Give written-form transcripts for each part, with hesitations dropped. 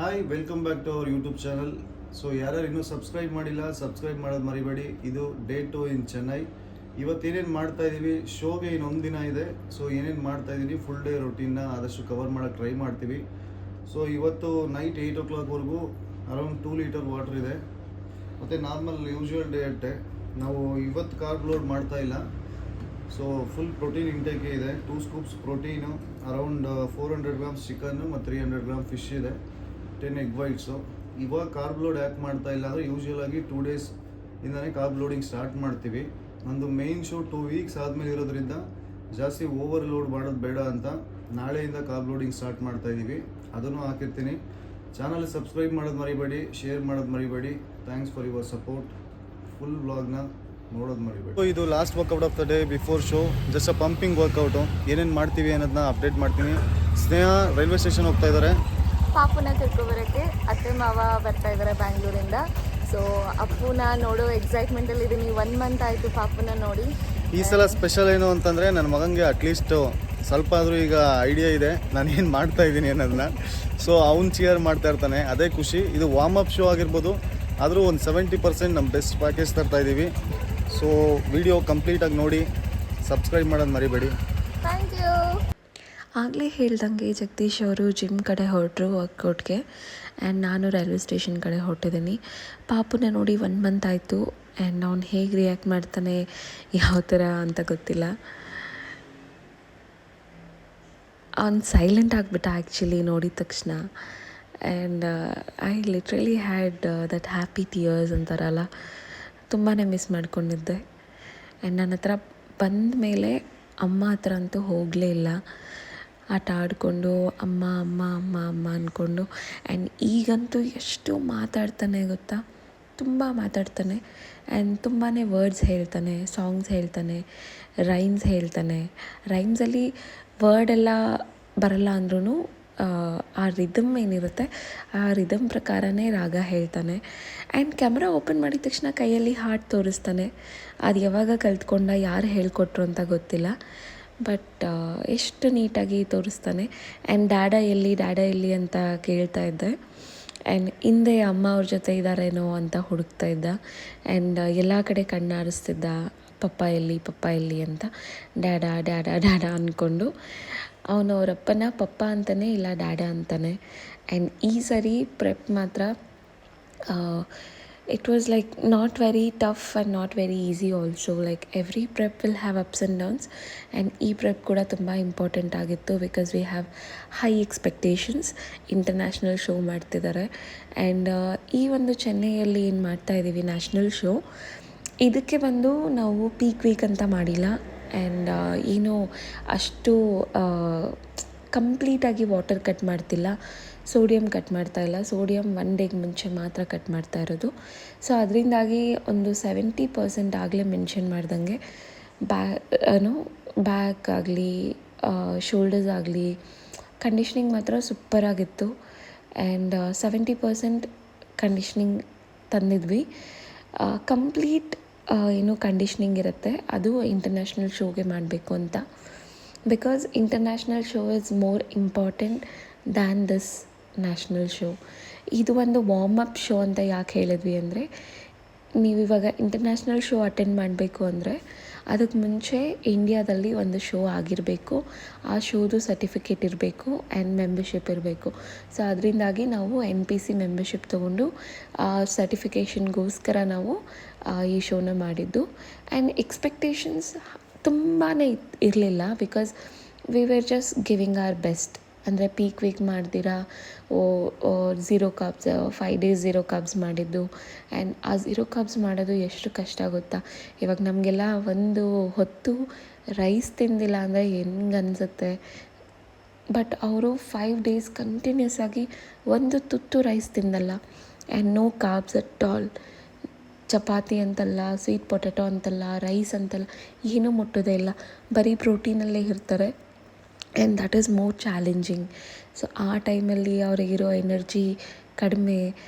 Hi welcome back to our YouTube channel. So ಯಾರ್ಯಾರು ಇನ್ನೂ subscribe ಮಾಡಿಲ್ಲ ಸಬ್ಸ್ಕ್ರೈಬ್ ಮಾಡೋದು ಮರಿಬೇಡಿ. ಇದು ಡೇ 2 ಇನ್ ಚೆನ್ನೈ. ಇವತ್ತೇನೇನು ಮಾಡ್ತಾ ಇದ್ದೀವಿ, ಶೋಗೆ ಇನ್ನೊಂದು ದಿನ ಇದೆ. ಸೊ ಏನೇನು ಮಾಡ್ತಾ ಇದ್ದೀನಿ ಫುಲ್ ಡೇ ರೊಟೀನ್ನ ಆದಷ್ಟು ಕವರ್ ಮಾಡೋಕ್ಕೆ ಟ್ರೈ ಮಾಡ್ತೀವಿ. ಸೊ ಇವತ್ತು ನೈಟ್ 8 o'clockವರೆಗೂ ಅರೌಂಡ್ 2 ಲೀಟರ್ ವಾಟರ್ ಇದೆ. ಮತ್ತು ನಾರ್ಮಲ್ ಯೂಶ್ವಲ್ ಡೇ ಅಟ್ಟೆ ನಾವು ಇವತ್ತು ಕಾರ್ಬ್ ಲೋಡ್ ಮಾಡ್ತಾ ಇಲ್ಲ. ಸೊ ಫುಲ್ ಪ್ರೋಟೀನ್ ಇಂಟೇಕೆ ಇದೆ. 2 scoops protein, around 400 grams chicken ಮತ್ತು 300 grams ಫಿಶ್ ಇದೆ, 10 egg whites. ಇವಾಗ ಕಾರ್ಬ್ ಲೋಡ್ ಯಾಕೆ ಮಾಡ್ತಾ ಇಲ್ಲ ಅಂದರೆ ಯೂಶ್ವಲ್ ಆಗಿ 2 days ಇಂದನೇ ಕಾರ್ಬ್ ಲೋಡಿಂಗ್ ಸ್ಟಾರ್ಟ್ ಮಾಡ್ತೀವಿ. ನಂದು ಮೇನ್ ಶೋ 2 weeks ಆದಮೇಲೆ ಇರೋದ್ರಿಂದ ಜಾಸ್ತಿ ಓವರ್ ಲೋಡ್ ಮಾಡೋದು ಬೇಡ ಅಂತ ನಾಳೆಯಿಂದ ಕಾರ್ಬ್ ಲೋಡಿಂಗ್ ಸ್ಟಾರ್ಟ್ ಮಾಡ್ತಾ ಇದ್ದೀವಿ. ಅದನ್ನು ಹಾಕಿರ್ತೀನಿ. ಚಾನಲ್ ಸಬ್ಸ್ಕ್ರೈಬ್ ಮಾಡೋದು ಮರಿಬೇಡಿ, ಶೇರ್ ಮಾಡೋದು ಮರಿಬೇಡಿ. Thanks for your support. Full ವ್ಲಾಗ್ನ ನೋಡೋದು ಮರಿಬೇಡಿ. ಇದು last workout of the day before show. Just pumping workout. ಏನೇನು ಮಾಡ್ತೀವಿ ಅನ್ನೋದನ್ನ ಅಪ್ಡೇಟ್ ಮಾಡ್ತೀನಿ. ಸ್ನೇಹ ರೈಲ್ವೆ ಸ್ಟೇಷನ್ ಹೋಗ್ತಾ ಇದ್ದಾರೆ. ಪಾಪುನ ಕರ್ಕೊಬರೋಕ್ಕೆ ಅತ್ತೆ ಮಾವ ಬರ್ತಾ ಇದ್ದಾರೆ ಬ್ಯಾಂಗ್ಳೂರಿಂದ. ಸೊ ಅಪ್ಪುನ ನೋಡೋ ಎಕ್ಸೈಟ್ಮೆಂಟಲ್ಲಿ ಇದ್ದೀನಿ. 1 month ಆಯಿತು ಪಾಪುನ ನೋಡಿ. ಈ ಸಲ ಸ್ಪೆಷಲ್ ಏನು ಅಂತಂದರೆ ನನ್ನ ಮಗನಿಗೆ ಅಟ್ಲೀಸ್ಟ್ ಸ್ವಲ್ಪ ಆದರೂ ಈಗ ಐಡಿಯಾ ಇದೆ ನಾನು ಏನು ಮಾಡ್ತಾ ಇದ್ದೀನಿ ಅನ್ನೋದನ್ನ. ಸೊ ಅವ್ನು ಚಿಯರ್ ಮಾಡ್ತಾ ಇರ್ತಾನೆ, ಅದೇ ಖುಷಿ. ಇದು ವಾರ್ಮ್ ಅಪ್ ಶೋ ಆಗಿರ್ಬೋದು, ಆದರೂ ಒಂದು 70% ನಮ್ಮ ಬೆಸ್ಟ್ ಪ್ಯಾಕೇಜ್ ತರ್ತಾ ಇದ್ದೀವಿ. ಸೊ ವಿಡಿಯೋ ಕಂಪ್ಲೀಟಾಗಿ ನೋಡಿ, ಸಬ್ಸ್ಕ್ರೈಬ್ ಮಾಡೋದು ಮರಿಬೇಡಿ. Thank you. ಆಗಲೇ ಹೇಳ್ದಂಗೆ ಜಗದೀಶ್ ಅವರು ಜಿಮ್ ಕಡೆ ಹೊರಟರು ವರ್ಕೌಟ್ಗೆ, ಆ್ಯಂಡ್ ನಾನು ರೈಲ್ವೆ ಸ್ಟೇಷನ್ ಕಡೆ ಹೊರಟಿದ್ದೀನಿ. ಪಾಪುನ ನೋಡಿ 1 month ಆಯಿತು, ಆ್ಯಂಡ್ ಅವ್ನು ಹೇಗೆ ರಿಯಾಕ್ಟ್ ಮಾಡ್ತಾನೆ ಯಾವ ಥರ ಅಂತ ಗೊತ್ತಿಲ್ಲ. ಅವ್ನು ಸೈಲೆಂಟ್ ಆಗಿಬಿಟ್ಟ ಆ್ಯಕ್ಚುಲಿ ನೋಡಿದ ತಕ್ಷಣ. And I literally had that happy tears ಅಂತಾರಲ್ಲ, ತುಂಬಾ ಮಿಸ್ ಮಾಡ್ಕೊಂಡಿದ್ದೆ. ಆ್ಯಂಡ್ ನನ್ನ ಹತ್ರ ಬಂದ ಮೇಲೆ ಅಮ್ಮ ಹತ್ರ ಅಂತೂ ಹೋಗಲೇ ಇಲ್ಲ. ಆಟ ಆಡಿಕೊಂಡು ಅಮ್ಮ ಅಮ್ಮ ಅಮ್ಮ ಅಮ್ಮ ಅಂದ್ಕೊಂಡು. ಆ್ಯಂಡ್ ಈಗಂತೂ ಎಷ್ಟು ಮಾತಾಡ್ತಾನೆ ಗೊತ್ತಾ, ತುಂಬ ಮಾತಾಡ್ತಾನೆ. ಆ್ಯಂಡ್ ತುಂಬಾ ವರ್ಡ್ಸ್ ಹೇಳ್ತಾನೆ, ಸಾಂಗ್ಸ್ ಹೇಳ್ತಾನೆ, ರೈಮ್ಸ್ ಹೇಳ್ತಾನೆ. ರೈಮ್ಸಲ್ಲಿ ವರ್ಡೆಲ್ಲ ಬರಲ್ಲ ಅಂದ್ರೂ ಆ ರಿದಮ್ ಏನಿರುತ್ತೆ ಆ ರಿದಮ್ ಪ್ರಕಾರನೇ ರಾಗ ಹೇಳ್ತಾನೆ. ಆ್ಯಂಡ್ ಕ್ಯಾಮ್ರಾ ಓಪನ್ ಮಾಡಿದ ತಕ್ಷಣ ಕೈಯಲ್ಲಿ ಹಾಡು ತೋರಿಸ್ತಾನೆ. ಅದು ಯಾವಾಗ ಕಲ್ತ್ಕೊಂಡ, ಯಾರು ಹೇಳ್ಕೊಟ್ರು ಅಂತ ಗೊತ್ತಿಲ್ಲ, ಬಟ್ ಎಷ್ಟು ನೀಟಾಗಿ ತೋರಿಸ್ತಾನೆ. ಆ್ಯಂಡ್ ಡ್ಯಾಡ ಎಲ್ಲಿ ಅಂತ ಕೇಳ್ತಾ ಇದ್ದೆ. ಆ್ಯಂಡ್ ಹಿಂದೆ ಅಮ್ಮ ಅವ್ರ ಜೊತೆ ಇದ್ದಾರೇನೋ ಅಂತ ಹುಡುಕ್ತಾ ಇದ್ದ. ಆ್ಯಂಡ್ ಎಲ್ಲ ಕಡೆ ಕಣ್ಣಾಡಿಸ್ತಿದ್ದ, ಪಪ್ಪ ಎಲ್ಲಿ ಅಂತ. ಡ್ಯಾಡ ಅಂದ್ಕೊಂಡು ಅವನು ಅವರಪ್ಪನ ಪಪ್ಪ ಅಂತಾನೆ ಇಲ್ಲ ಡ್ಯಾಡ ಅಂತಾನೆ. ಆ್ಯಂಡ್ ಈ ಸರಿ ಪ್ರೆಪ್ ಮಾತ್ರ it was like not very tough and not very easy also. Like every prep will have ups and downs, and ಈ prep ಕೂಡ ತುಂಬ ಇಂಪಾರ್ಟೆಂಟ್ ಆಗಿತ್ತು because we have high expectations. International show ಮಾಡ್ತಿದ್ದಾರೆ. And ಈ ಒಂದು ಚೆನ್ನೈಯಲ್ಲಿ ಏನು ಮಾಡ್ತಾ ಇದ್ದೀವಿ ನ್ಯಾಷನಲ್ ಶೋ, ಇದಕ್ಕೆ ಬಂದು ನಾವು ಪೀಕ್ ವೀಕ್ ಅಂತ ಮಾಡಿಲ್ಲ. ಆ್ಯಂಡ್ ಏನು ಅಷ್ಟು ಕಂಪ್ಲೀಟಾಗಿ ವಾಟರ್ ಕಟ್ ಮಾಡ್ತಿಲ್ಲ, ಸೋಡಿಯಂ ಕಟ್ ಮಾಡ್ತಾ ಇಲ್ಲ. ಸೋಡಿಯಂ 1 ಡೇಗೆ ಮುಂಚೆ ಮಾತ್ರ ಕಟ್ ಮಾಡ್ತಾ ಇರೋದು. ಸೊ ಅದರಿಂದಾಗಿ ಒಂದು 70% ಆಗಲೇ ಮೆನ್ಷನ್ ಮಾಡ್ದಂಗೆ ಬ್ಯಾಕ್ ಆಗಲಿ ಶೋಲ್ಡರ್ಸ್ ಆಗಲಿ ಕಂಡೀಷ್ನಿಂಗ್ ಮಾತ್ರ ಸೂಪರಾಗಿತ್ತು. ಆ್ಯಂಡ್ 70% ಕಂಡೀಷ್ನಿಂಗ್ ತಂದಿದ್ವಿ. ಕಂಪ್ಲೀಟ್ ಏನು ಕಂಡೀಷ್ನಿಂಗ್ ಇರುತ್ತೆ ಅದು ಇಂಟರ್ನ್ಯಾಷನಲ್ ಶೋಗೆ ಮಾಡಬೇಕು ಅಂತ. Because international show is more important than this national show. ಇದು ಒಂದು ವಾರ್ಮ್ ಅಪ್ ಶೋ ಅಂತ ಯಾಕೆ ಹೇಳಿದ್ವಿ ಅಂದರೆ, ನೀವಿವಾಗ ಇಂಟರ್ನ್ಯಾಷನಲ್ ಶೋ ಅಟೆಂಡ್ ಮಾಡಬೇಕು ಅಂದರೆ ಅದಕ್ಕೆ ಮುಂಚೆ ಇಂಡಿಯಾದಲ್ಲಿ ಒಂದು ಶೋ ಆಗಿರಬೇಕು, ಆ ಶೋದು ಸರ್ಟಿಫಿಕೇಟ್ ಇರಬೇಕು ಆ್ಯಂಡ್ ಮೆಂಬರ್ಶಿಪ್ ಇರಬೇಕು. ಸೊ ಅದರಿಂದಾಗಿ ನಾವು NPC ಮೆಂಬರ್ಶಿಪ್ ತೊಗೊಂಡು ಆ ಸರ್ಟಿಫಿಕೇಷನ್ಗೋಸ್ಕರ ನಾವು ಈ ಶೋನ ಮಾಡಿದ್ದು. ಆ್ಯಂಡ್ ಎಕ್ಸ್ಪೆಕ್ಟೇಷನ್ಸ್ ತುಂಬಾ ಇರಲಿಲ್ಲ, because we were just giving our best. ಅಂದರೆ ಪೀಕ್ ವೀಕ್ ಮಾಡ್ದಿರಾ 0 carbs 5 days 0 carbs ಮಾಡಿದ್ದು. ಆ್ಯಂಡ್ ಆ 0 carbs ಮಾಡೋದು ಎಷ್ಟು ಕಷ್ಟ ಗೊತ್ತಾ. ಇವಾಗ ನಮಗೆಲ್ಲ ಒಂದು ಹೊತ್ತು ರೈಸ್ ತಿಂದಿಲ್ಲ ಅಂದರೆ ಹೆಂಗೆ ಅನಿಸುತ್ತೆ. ಬಟ್ ಅವರು 5 days ಕಂಟಿನ್ಯೂಸ್ ಆಗಿ ಒಂದು ತುತ್ತು ರೈಸ್ ತಿನ್ನಲ್ಲ. And no carbs at all. ಚಪಾತಿ ಅಂತಲ್ಲ, ಸ್ವೀಟ್ ಪೊಟ್ಯಾಟೊ ಅಂತಲ್ಲ, ರೈಸ್ ಅಂತಲ್ಲ, ಏನೂ ಮುಟ್ಟೋದೇ ಇಲ್ಲ. ಬರೀ ಪ್ರೋಟೀನಲ್ಲೇ ಇರ್ತಾರೆ. And that is more challenging. So ಆ ಟೈಮಲ್ಲಿ ಅವ್ರಿಗಿರೋ ಎನರ್ಜಿ ಕಡಿಮೆ,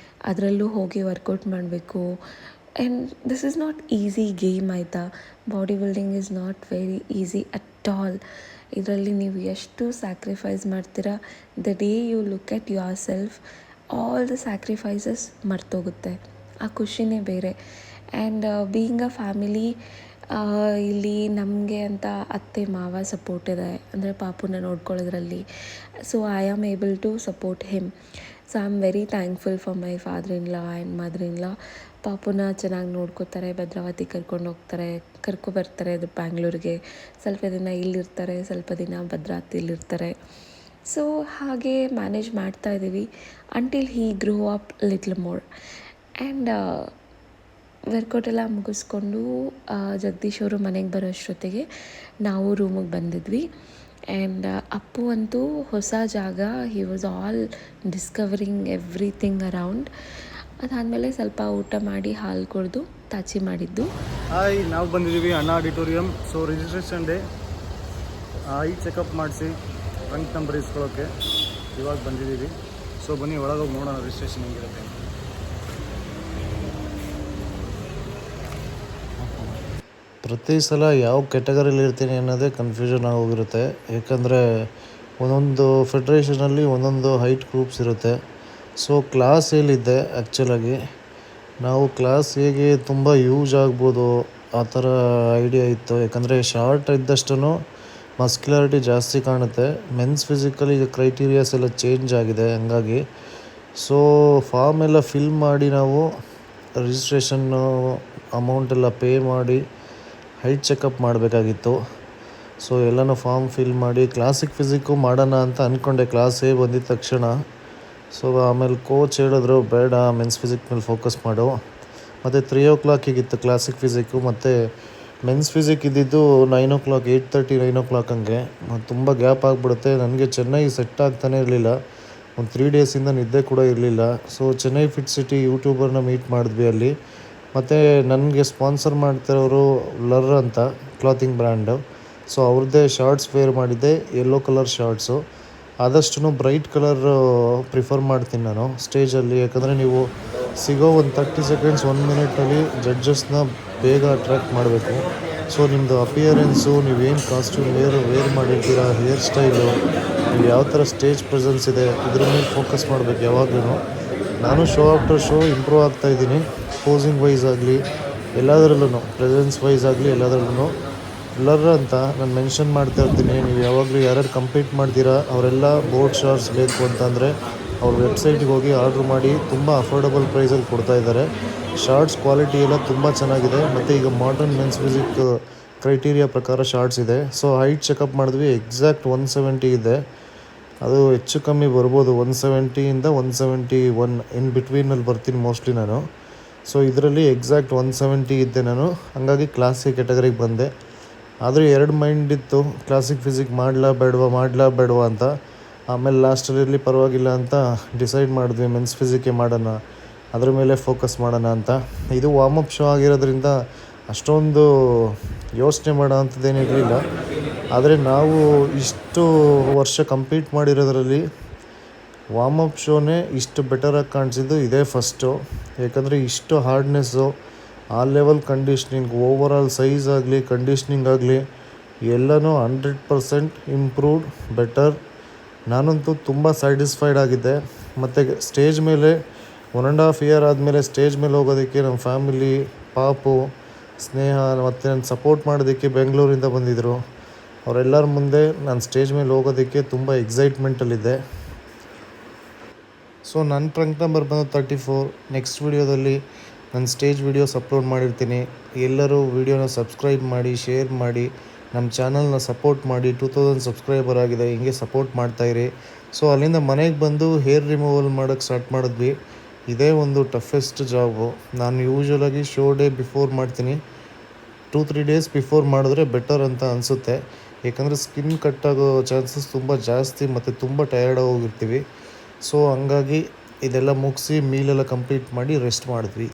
ಅದರಲ್ಲೂ ಹೋಗಿ ವರ್ಕೌಟ್ ಮಾಡಬೇಕು. And this is not easy game ಆಯಿತಾ. Body building is not very easy at all. ಇದರಲ್ಲಿ ನೀವು ಎಷ್ಟು ಸ್ಯಾಕ್ರಿಫೈಸ್ ಮಾಡ್ತೀರಾ, the day you look at yourself all the sacrifices ಮರ್ತೋಗುತ್ತೆ. ಆ ಖುಷಿನೇ ಬೇರೆ. ಆ್ಯಂಡ್ ಬೀಯಿಂಗ್ ಅ ಫ್ಯಾಮಿಲಿ, ಇಲ್ಲಿ ನಮಗೆ ಅಂತ ಅತ್ತೆ ಮಾವ ಸಪೋರ್ಟ್ ಇದೆ, ಅಂದರೆ ಪಾಪುನ ನೋಡ್ಕೊಳ್ಳೋದ್ರಲ್ಲಿ. So I am able to support him. So I am very thankful for my father in law and mother in law. ಪಾಪುನ ಚೆನ್ನಾಗಿ ನೋಡ್ಕೋತಾರೆ, ಭದ್ರಾವತಿ ಕರ್ಕೊಂಡು ಹೋಗ್ತಾರೆ, ಬರ್ತಾರೆ ಅದು ಬ್ಯಾಂಗ್ಳೂರಿಗೆ. ಸ್ವಲ್ಪ ದಿನ ಇಲ್ಲಿರ್ತಾರೆ, ಸ್ವಲ್ಪ ದಿನ ಭದ್ರಾವತಿಲಿರ್ತಾರೆ. ಸೊ ಹಾಗೆ ಮ್ಯಾನೇಜ್ ಮಾಡ್ತಾಯಿದ್ದೀವಿ until he grow up little more. And workout ಎಲ್ಲ ಮುಗಿಸ್ಕೊಂಡು ಜಗದೀಶ್ ಅವರು ಮನೆಗೆ ಬರೋ ಅಷ್ಟೊತ್ತಿಗೆ ನಾವು ರೂಮಿಗೆ ಬಂದಿದ್ವಿ. ಆ್ಯಂಡ್ ಅಪ್ಪು ಅಂತೂ ಹೊಸ ಜಾಗ, he was all discovering everything around. ಅದಾದಮೇಲೆ ಸ್ವಲ್ಪ ಊಟ ಮಾಡಿ ಹಾಲು ಕುಡಿದು ತಾಚಿ ಮಾಡಿದ್ದು. ಹಾಯ್, ನಾವು ಬಂದಿದ್ದೀವಿ ಅಣ್ಣಾ auditorium. So registration day, I checkup ಮಾಡಿಸಿ ಟ್ರಂಕ್ ನಂಬರ್ ಇಸ್ಕೊಳ್ಳೋಕ್ಕೆ ಇವಾಗ ಬಂದಿದ್ದೀವಿ. ಸೊ ಬನ್ನಿ ಒಳಗೋಗಿ ನೋಡೋಣ ರಿಜಿಸ್ಟ್ರೇಷನ್ ಹೆಂಗಿರುತ್ತೆ. ಪ್ರತಿ ಸಲ ಯಾವ ಕ್ಯಾಟಗರಿಲಿ ಇರ್ತೀನಿ ಅನ್ನೋದೇ ಕನ್ಫ್ಯೂಷನ್ ಆಗೋಗಿರುತ್ತೆ. ಏಕೆಂದರೆ ಒಂದೊಂದು ಫೆಡ್ರೇಷನಲ್ಲಿ ಒಂದೊಂದು ಹೈಟ್ ಗ್ರೂಪ್ಸ್ ಇರುತ್ತೆ. ಸೊ ಕ್ಲಾಸ್ ಎಲ್ಲಿದ್ದೆ ಆ್ಯಕ್ಚುಲಾಗಿ ನಾವು ಕ್ಲಾಸ್ ಹೇಗೆ ತುಂಬ ಯೂಸ್ ಆಗ್ಬೋದು ಆ ಥರ ಐಡಿಯಾ ಇತ್ತು. ಯಾಕಂದರೆ ಶಾರ್ಟ್ ಇದ್ದಷ್ಟು ಮಸ್ಕ್ಯುಲಾರಿಟಿ ಜಾಸ್ತಿ ಕಾಣುತ್ತೆ. ಮೆನ್ಸ್ ಫಿಸಿಕಲ್ ಈಗ ಕ್ರೈಟೀರಿಯಾಸ್ ಎಲ್ಲ ಚೇಂಜ್ ಆಗಿದೆ. ಹಂಗಾಗಿ ಸೊ ಫಾರ್ಮ್ ಎಲ್ಲ ಫಿಲ್ ಮಾಡಿ ನಾವು ರಿಜಿಸ್ಟ್ರೇಷನ್ನು ಅಮೌಂಟ್ ಎಲ್ಲ ಪೇ ಮಾಡಿ ಹೈಟ್ ಚೆಕಪ್ ಮಾಡಬೇಕಾಗಿತ್ತು. ಸೊ ಎಲ್ಲನೂ ಫಾರ್ಮ್ ಫಿಲ್ ಮಾಡಿ ಕ್ಲಾಸಿಕ್ ಫಿಸಿಕ್ಕು ಮಾಡೋಣ ಅಂತ ಅಂದ್ಕೊಂಡೆ ಕ್ಲಾಸೇ ಬಂದಿದ್ದ ತಕ್ಷಣ. ಸೊ ಆಮೇಲೆ ಕೋಚ್ ಹೇಳಿದ್ರು ಬೇಡ, ಮೆನ್ಸ್ ಫಿಸಿಕ್ ಮೇಲೆ ಫೋಕಸ್ ಮಾಡು. ಮತ್ತು 3 o'clock ಕ್ಲಾಸಿಕ್ ಫಿಸಿಕ್ಕು, ಮತ್ತು ಮೆನ್ಸ್ ಫಿಸಿಕ್ ಇದ್ದಿದ್ದು 9 o'clock, 8:30, 9 o'clock ಹಂಗೆ. ತುಂಬ ಗ್ಯಾಪ್ ಆಗಿಬಿಡುತ್ತೆ. ನನಗೆ ಚೆನ್ನೈ ಸೆಟ್ ಆಗ್ತಾನೆ ಇರಲಿಲ್ಲ. ಒಂದು 3 ಡೇಸಿಂದ ನಿದ್ದೆ ಕೂಡ ಇರಲಿಲ್ಲ. ಸೊ ಚೆನ್ನೈ ಫಿಟ್ ಸಿಟಿ ಯೂಟ್ಯೂಬರ್ನ ಮೀಟ್ ಮಾಡಿದ್ವಿ ಅಲ್ಲಿ. ಮತ್ತು ನನಗೆ ಸ್ಪಾನ್ಸರ್ ಮಾಡ್ತಿರೋರು ಲರ್ ಅಂತ ಕ್ಲಾತಿಂಗ್ ಬ್ರ್ಯಾಂಡು. ಸೊ ಅವ್ರದ್ದೇ ಶಾರ್ಟ್ಸ್ ವೇರ್ ಮಾಡಿದ್ದೆ, ಯೆಲ್ಲೋ ಕಲರ್ ಶಾರ್ಟ್ಸು. ಆದಷ್ಟು ಬ್ರೈಟ್ ಕಲರ್ ಪ್ರಿಫರ್ ಮಾಡ್ತೀನಿ ನಾನು ಸ್ಟೇಜಲ್ಲಿ. ಯಾಕಂದರೆ ನೀವು ಸಿಗೋ ಒಂದು 30 seconds 1 minute ಜಡ್ಜಸ್ನ ಬೇಗ ಅಟ್ರ್ಯಾಕ್ಟ್ ಮಾಡಬೇಕು. ಸೊ ನಿಮ್ಮದು ಅಪಿಯರೆನ್ಸು, ನೀವೇನು ಕಾಸ್ಟ್ಯೂಮ್ ವೇರ್ ಮಾಡಿರ್ತೀರ, ಹೇರ್ ಸ್ಟೈಲು, ನೀವು ಯಾವ ಥರ ಸ್ಟೇಜ್ ಪ್ರೆಸೆನ್ಸ್ ಇದೆ, ಇದ್ರ ಮೇಲೆ ಫೋಕಸ್ ಮಾಡಬೇಕು ಯಾವಾಗಲೂ. ನಾನು ಶೋ ಆಫ್ಟರ್ ಶೋ ಇಂಪ್ರೂವ್ ಆಗ್ತಾಯಿದ್ದೀನಿ. ಪೋಸಿಂಗ್ ವೈಸ್ ಆಗಲಿ ಎಲ್ಲದರಲ್ಲೂ, ಪ್ರೆಸೆನ್ಸ್ ವೈಸ್ ಆಗಲಿ ಎಲ್ಲದರಲ್ಲೂ. ಬ್ಲರ್ ಅಂತ ನಾನು ಮೆನ್ಷನ್ ಮಾಡ್ತಾ ಇರ್ತೀನಿ. ನೀವು ಯಾವಾಗಲೂ ಯಾರ್ಯಾರು ಕಂಪ್ಲೀಟ್ ಮಾಡ್ತೀರಾ ಅವರೆಲ್ಲ ಬೋರ್ಡ್ ಶಾರ್ಟ್ಸ್ ಬೇಕು ಅಂತಂದರೆ ಅವ್ರ ವೆಬ್ಸೈಟಿಗೆ ಹೋಗಿ ಆರ್ಡ್ರ್ ಮಾಡಿ. ತುಂಬ ಅಫೋರ್ಡಬಲ್ ಪ್ರೈಸಲ್ಲಿ ಕೊಡ್ತಾಯಿದ್ದಾರೆ. ಶಾರ್ಟ್ಸ್ ಕ್ವಾಲಿಟಿ ಎಲ್ಲ ತುಂಬ ಚೆನ್ನಾಗಿದೆ. ಮತ್ತು ಈಗ ಮಾಡರ್ನ್ ಮೆನ್ಸ್ ಫಿಸಿಕ್ ಕ್ರೈಟೀರಿಯಾ ಪ್ರಕಾರ ಶಾರ್ಟ್ಸ್ ಇದೆ. ಸೊ ಹೈಟ್ ಚೆಕಪ್ ಮಾಡಿದ್ವಿ, ಎಕ್ಸಾಕ್ಟ್ 170 ಇದೆ. ಅದು ಹೆಚ್ಚು ಕಮ್ಮಿ ಬರ್ಬೋದು, 170 171 ಇನ್ ಬಿಟ್ವೀನಲ್ಲಿ ಬರ್ತೀನಿ ಮೋಸ್ಟ್ಲಿ ನಾನು. ಸೊ ಇದರಲ್ಲಿ ಎಕ್ಸಾಕ್ಟ್ 170 ಇದ್ದೆ ನಾನು. ಹಾಗಾಗಿ ಕ್ಲಾಸಿಕ್ ಕ್ಯಾಟಗರಿಗೆ ಬಂದೆ. ಆದರೆ 2 ಮೈಂಡ್ ಇತ್ತು, ಕ್ಲಾಸಿಕ್ ಫಿಸಿಕ್ ಮಾಡಲಾ ಬೇಡವಾ ಅಂತ. ಆಮೇಲೆ ಲಾಸ್ಟಲ್ಲಿ ಪರವಾಗಿಲ್ಲ ಅಂತ ಡಿಸೈಡ್ ಮಾಡಿದ್ವಿ, ಮೆನ್ಸ್ ಫಿಸಿಕ್ಕೇ ಮಾಡೋಣ, ಅದ್ರ ಮೇಲೆ ಫೋಕಸ್ ಮಾಡೋಣ ಅಂತ. ಇದು ವಾರ್ಮಪ್ ಶೋ ಆಗಿರೋದ್ರಿಂದ ಅಷ್ಟೊಂದು ಯೋಚನೆ ಮಾಡೋ ಅಂಥದ್ದೇನು ಇರಲಿಲ್ಲ. ಆದರೆ ನಾವು ಇಷ್ಟು ವರ್ಷ ಕಂಪ್ಲೀಟ್ ಮಾಡಿರೋದ್ರಲ್ಲಿ ವಾರ್ಮಪ್ ಶೋನೇ ಇಷ್ಟು ಬೆಟರಾಗಿ ಕಾಣಿಸಿದ್ದು ಇದೇ ಫಸ್ಟು. ಯಾಕಂದರೆ ಇಷ್ಟು ಹಾರ್ಡ್ನೆಸ್ಸು, ಆ ಲೆವೆಲ್ ಕಂಡೀಷ್ನಿಂಗ್, ಓವರಾಲ್ ಸೈಜ್ ಆಗಲಿ ಕಂಡೀಷ್ನಿಂಗ್ ಆಗಲಿ ಎಲ್ಲನೂ 100% ಇಂಪ್ರೂವ್ಡ್, ಬೆಟರ್. ನಾನಂತೂ ತುಂಬ ಸ್ಯಾಟಿಸ್ಫೈಡ್ ಆಗಿದ್ದೆ. ಮತ್ತು ಸ್ಟೇಜ್ ಮೇಲೆ 1.5 year ಆದಮೇಲೆ ಸ್ಟೇಜ್ ಮೇಲೆ ಹೋಗೋದಕ್ಕೆ ನಮ್ಮ ಫ್ಯಾಮಿಲಿ, ಪಾಪು, ಸ್ನೇಹ ಮತ್ತು ನನ್ನ ಸಪೋರ್ಟ್ ಮಾಡೋದಕ್ಕೆ ಬೆಂಗಳೂರಿಂದ ಬಂದಿದ್ದರು. ಅವರೆಲ್ಲರ ಮುಂದೆ ನಾನು ಸ್ಟೇಜ್ ಮೇಲೆ ಹೋಗೋದಕ್ಕೆ ತುಂಬ ಎಕ್ಸೈಟ್ಮೆಂಟಲ್ಲಿದ್ದೆ. ಸೊ ನನ್ನ ಟ್ರಂಕ್ ನಂಬರ್ ಬಂದು 34. ನೆಕ್ಸ್ಟ್ ವೀಡಿಯೋದಲ್ಲಿ ನನ್ನ ಸ್ಟೇಜ್ ವೀಡಿಯೋಸ್ ಅಪ್ಲೋಡ್ ಮಾಡಿರ್ತೀನಿ. ಎಲ್ಲರೂ ವೀಡಿಯೋನ ಸಬ್ಸ್ಕ್ರೈಬ್ ಮಾಡಿ, ಶೇರ್ ಮಾಡಿ, ನಮ್ಮ ಚಾನಲ್ನ ಸಪೋರ್ಟ್ ಮಾಡಿ. 2000 ಸಬ್ಸ್ಕ್ರೈಬರ್ ಆಗಿದೆ, ಹಿಂಗೆ ಸಪೋರ್ಟ್ ಮಾಡ್ತಾಯಿರಿ. ಸೊ ಅಲ್ಲಿಂದ ಮನೆಗೆ ಬಂದು ಹೇರ್ ರಿಮೂವಲ್ ಮಾಡೋಕ್ಕೆ ಸ್ಟಾರ್ಟ್ ಮಾಡಿದ್ವಿ. ಇದೇ ಒಂದು ಟಫೆಸ್ಟ್ ಜಾಬು. ನಾನು ಯೂಶ್ವಲಾಗಿ ಶೋ ಡೇ ಬಿಫೋರ್ ಮಾಡ್ತೀನಿ. 2-3 days ಬಿಫೋರ್ ಮಾಡಿದ್ರೆ ಬೆಟರ್ ಅಂತ ಅನಿಸುತ್ತೆ. ಏಕೆಂದರೆ ಸ್ಕಿನ್ ಕಟ್ಟಾಗೋ ಚಾನ್ಸಸ್ ತುಂಬ ಜಾಸ್ತಿ ಮತ್ತು ತುಂಬ ಟಯರ್ಡಾಗಿ ಹೋಗಿರ್ತೀವಿ. ಸೊ ಹಂಗಾಗಿ ಇದೆಲ್ಲ ಮುಗಿಸಿ ಮೀಲೆಲ್ಲ ಕಂಪ್ಲೀಟ್ ಮಾಡಿ ರೆಸ್ಟ್ ಮಾಡಿದ್ವಿ.